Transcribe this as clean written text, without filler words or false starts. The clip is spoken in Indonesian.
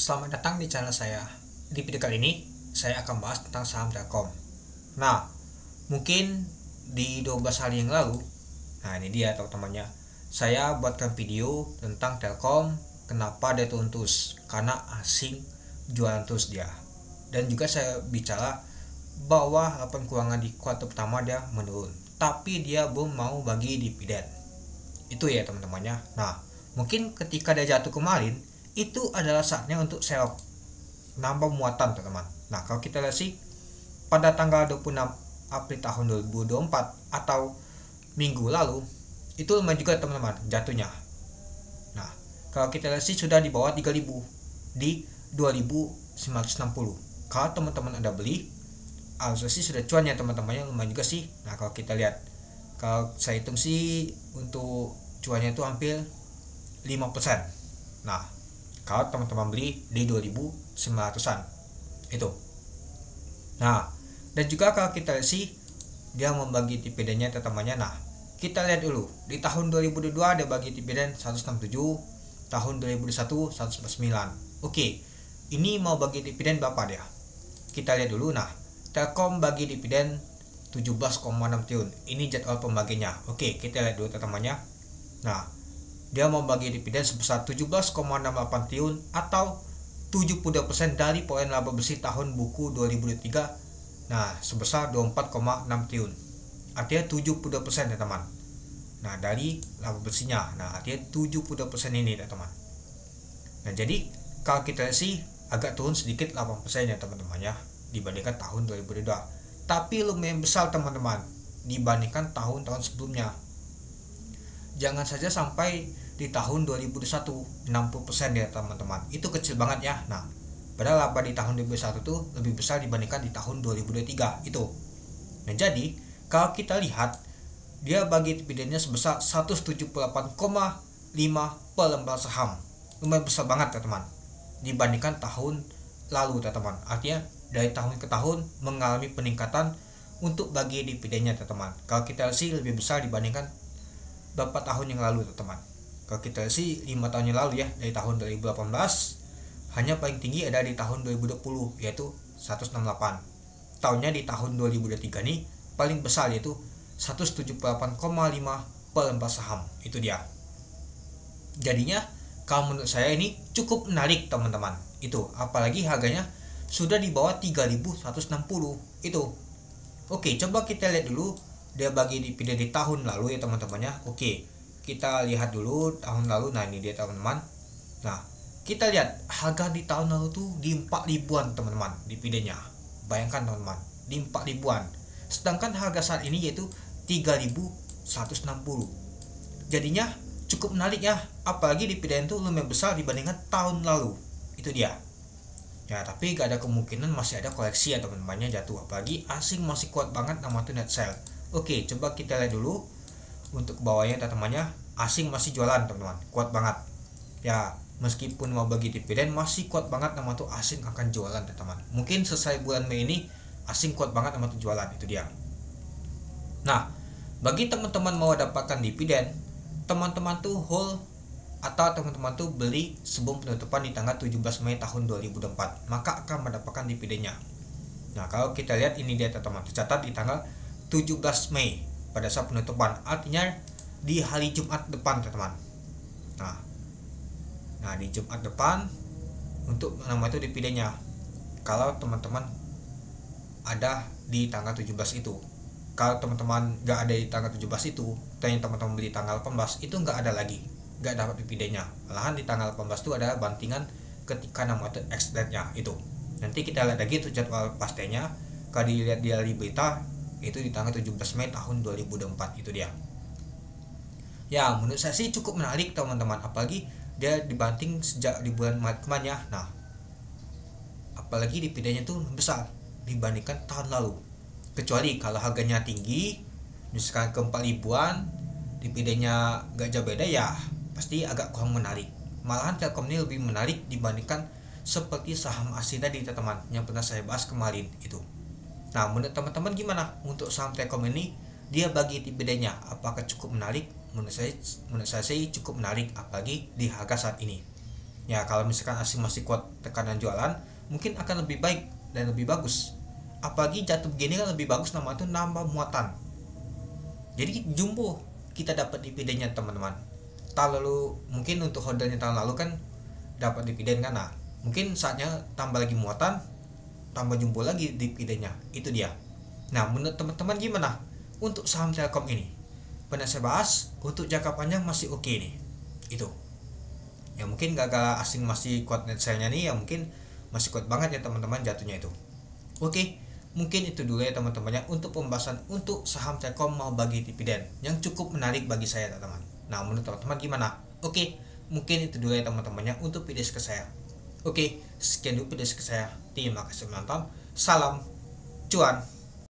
Selamat datang di channel saya. Di video kali ini, saya akan bahas tentang saham Telkom. Nah, mungkin di 12 hari yang lalu, nah ini dia teman-temannya, saya buatkan video tentang Telkom, kenapa dia turun terus, karena asing jualan terus dia. Dan juga saya bicara bahwa laporan keuangan di kuartal pertama dia menurun, tapi dia belum mau bagi dividen. Itu ya teman-temannya. Nah, mungkin ketika dia jatuh kemarin, itu adalah saatnya untuk sell, nambah muatan teman-teman. Nah, kalau kita lihat sih pada tanggal 26 April tahun 2024 atau minggu lalu, itu lumayan juga teman-teman jatuhnya. Nah, kalau kita lihat sih sudah di bawah 3000, di 2960. Kalau teman-teman ada beli, harusnya sih sudah cuan ya teman-temannya, lumayan juga sih. Nah, kalau kita lihat, kalau saya hitung sih untuk cuannya itu hampir 5%. Nah, kalau teman-teman beli di 2900-an itu. Nah, dan juga kalau kita lihat sih dia membagi dividennya teman-temannya. Nah, kita lihat dulu di tahun 2022 dia bagi dividen 167, tahun 2021 149. Oke, ini mau bagi dividen berapa dia? Kita lihat dulu. Nah, Telkom bagi dividen 17,6 triliun. Ini jadwal pembaginya. Oke, kita lihat dulu teman-temannya. Nah, dia membagi dividen sebesar 17,68 triliun atau 70% dari poin laba bersih tahun buku 2023. Nah, sebesar 24,6 triliun. Artinya 70% ya teman. Nah, dari laba bersihnya. Nah, artinya 70% ini ya teman. Nah, jadi kalau kita lihat sih agak turun sedikit 8% ya teman-teman ya, dibandingkan tahun 2022. Tapi lumayan besar teman-teman dibandingkan tahun-tahun sebelumnya. Jangan saja sampai di tahun 2021 60% ya teman-teman, itu kecil banget ya. Nah, padahal laba di tahun 2021 tuh lebih besar dibandingkan di tahun 2023 itu. Nah, jadi kalau kita lihat dia bagi dividennya sebesar 178,5 per lembar saham, lumayan besar banget ya teman dibandingkan tahun lalu ya teman. Artinya dari tahun ke tahun mengalami peningkatan untuk bagi dividennya ya teman. Kalau kita sih lebih besar dibandingkan beberapa tahun yang lalu teman. Kalau kita sih 5 tahun yang lalu ya, dari tahun 2018 hanya paling tinggi ada di tahun 2020 yaitu 168. Tahunnya di tahun 2023 nih paling besar yaitu 178,5 per lembar saham. Itu dia. Jadinya kalau menurut saya ini cukup menarik teman-teman. Itu apalagi harganya sudah di bawah 3160 itu. Oke, coba kita lihat dulu dia bagi dividen di tahun lalu ya teman-temannya. Oke, kita lihat dulu tahun lalu. Nah, ini dia teman-teman. Nah, kita lihat harga di tahun lalu tuh di 4 ribuan teman-teman dividennya. Bayangkan teman-teman, di 4 ribuan. Sedangkan harga saat ini yaitu 3160. Jadinya cukup menarik ya, apalagi dividen tuh lumayan besar dibandingkan tahun lalu. Itu dia. Ya, tapi gak ada kemungkinan masih ada koleksi ya teman-temannya jatuh, apalagi asing masih kuat banget nama tuh net sell. Oke, coba kita lihat dulu untuk bawahnya teman-temannya, asing masih jualan teman-teman, kuat banget ya. Meskipun mau bagi dividen masih kuat banget nama tuh asing akan jualan teman-teman. Mungkin selesai bulan Mei ini asing kuat banget nama tuh jualan. Itu dia. Nah, bagi teman-teman mau dapatkan dividen, teman-teman tuh hold atau teman-teman tuh beli sebelum penutupan di tanggal 17 Mei tahun 2024, maka akan mendapatkan dividennya. Nah, kalau kita lihat ini dia teman-teman, tercatat di tanggal 17 Mei pada saat penutupan, artinya di hari Jumat depan teman-teman. Nah, di Jumat depan untuk nama itu dividennya. Kalau teman-teman ada di tanggal 17 itu. Kalau teman-teman nggak ada di tanggal 17 itu, dan teman-teman beli tanggal 18 itu nggak ada lagi, nggak dapat dividennya. Malahan di tanggal 18 itu ada bantingan ketika nama itu ex-date-nya itu. Nanti kita lihat lagi tuh jadwal pastinya. Kalau dilihat di berita itu di tanggal 17 Mei tahun 2024 itu dia. Ya, menurut saya sih cukup menarik teman-teman, apalagi dia dibanting sejak di bulan Maret kemarin ya. Nah, apalagi dividennya tuh besar dibandingkan tahun lalu. Kecuali kalau harganya tinggi, misalkan ke 4 ribuan, dividennya gak jauh beda ya, pasti agak kurang menarik. Malahan Telkom ini lebih menarik dibandingkan seperti saham asing tadi teman-teman yang pernah saya bahas kemarin itu. Nah, menurut teman-teman gimana untuk saham Telkom ini? Dia bagi dividennya apakah cukup menarik? Menurut saya sih cukup menarik, apalagi di harga saat ini. Ya kalau misalkan asing masih kuat tekanan jualan, mungkin akan lebih baik dan lebih bagus. Apalagi jatuh begini kan lebih bagus, nama itu nambah muatan. Jadi jumbo kita dapat dividennya teman-teman. Tahun lalu mungkin untuk holdernya tahun lalu kan dapat dividen kan, nah mungkin saatnya tambah lagi muatan, tambah jumbo lagi dividennya, itu dia. Nah menurut teman-teman gimana untuk saham Telkom ini? Pernah saya bahas, untuk jangka panjang masih oke nih. Itu ya mungkin gagal asing masih kuat net sale-nya nih, ya mungkin masih kuat banget ya teman-teman jatuhnya itu. Oke, mungkin itu dulu ya teman-temannya untuk pembahasan untuk saham Telkom mau bagi dividen yang cukup menarik bagi saya teman-teman. Nah menurut teman-teman gimana? Oke, mungkin itu dulu ya teman-temannya untuk video ke saya. Oke, sekian dulu video ke saya. Terima kasih menonton. Salam cuan.